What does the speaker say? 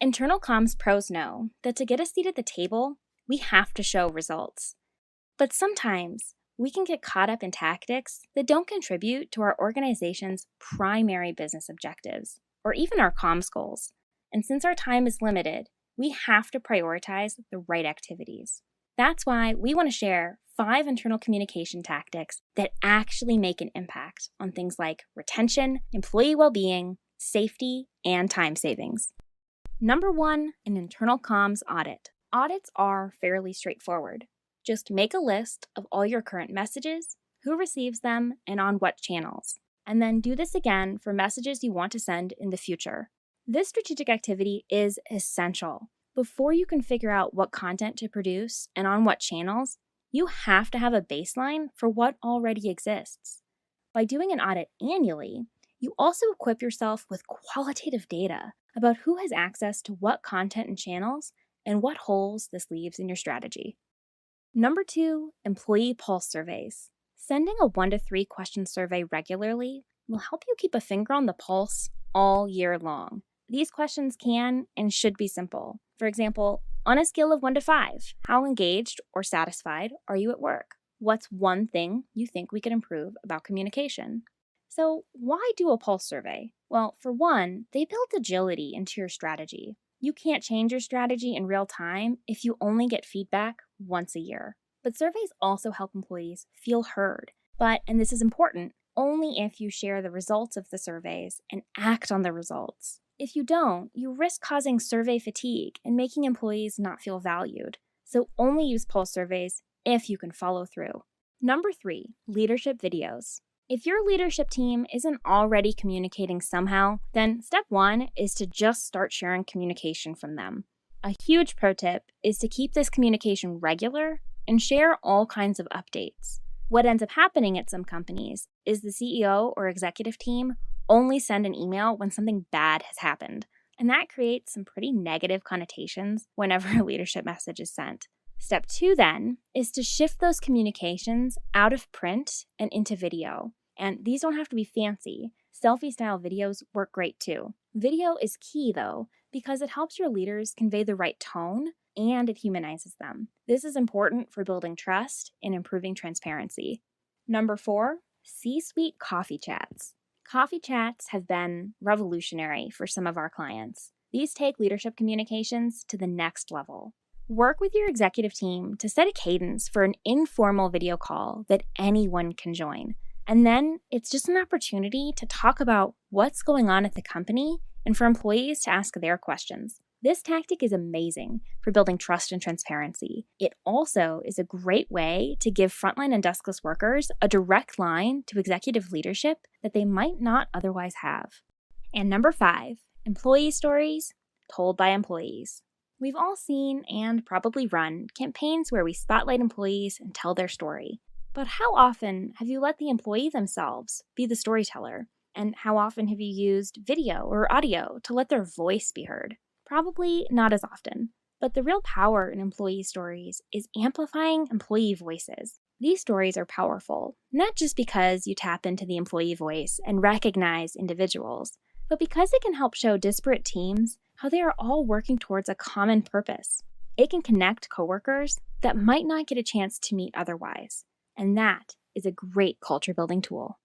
Internal comms pros know that to get a seat at the table, we have to show results. But sometimes we can get caught up in tactics that don't contribute to our organization's primary business objectives or even our comms goals. And since our time is limited, we have to prioritize the right activities. That's why we want to share 5 internal communication tactics that actually make an impact on things like retention, employee well-being, safety, and time savings. Number 1, an internal comms audit. Audits are fairly straightforward. Just make a list of all your current messages, who receives them, and on what channels. And then do this again for messages you want to send in the future. This strategic activity is essential. Before you can figure out what content to produce and on what channels, you have to have a baseline for what already exists. By doing an audit annually, you also equip yourself with qualitative data about who has access to what content and channels and what holes this leaves in your strategy. Number 2, employee pulse surveys. Sending a 1 to 3 question survey regularly will help you keep a finger on the pulse all year long. These questions can and should be simple. For example, on a scale of 1 to 5, how engaged or satisfied are you at work? What's one thing you think we could improve about communication? So why do a pulse survey? Well, for one, they build agility into your strategy. You can't change your strategy in real time if you only get feedback once a year. But surveys also help employees feel heard. But, and this is important, only if you share the results of the surveys and act on the results. If you don't, you risk causing survey fatigue and making employees not feel valued. So only use pulse surveys if you can follow through. Number 3, leadership videos. If your leadership team isn't already communicating somehow, then step 1 is to just start sharing communication from them. A huge pro tip is to keep this communication regular and share all kinds of updates. What ends up happening at some companies is the CEO or executive team only send an email when something bad has happened, and that creates some pretty negative connotations whenever a leadership message is sent. Step 2 then is to shift those communications out of print and into video. And these don't have to be fancy. Selfie-style videos work great too. Video is key though, because it helps your leaders convey the right tone and it humanizes them. This is important for building trust and improving transparency. Number 4, Csuite Coffee chats. Coffee chats have been revolutionary for some of our clients. These take leadership communications to the next level. Work with your executive team to set a cadence for an informal video call that anyone can join. And then it's just an opportunity to talk about what's going on at the company and for employees to ask their questions. This tactic is amazing for building trust and transparency. It also is a great way to give frontline and deskless workers a direct line to executive leadership that they might not otherwise have. And number 5, employee stories told by employees. We've all seen and probably run campaigns where we spotlight employees and tell their story. But how often have you let the employee themselves be the storyteller? And how often have you used video or audio to let their voice be heard? Probably not as often. But the real power in employee stories is amplifying employee voices. These stories are powerful, not just because you tap into the employee voice and recognize individuals, but because it can help show disparate teams how they are all working towards a common purpose. It can connect coworkers that might not get a chance to meet otherwise. And that is a great culture building tool.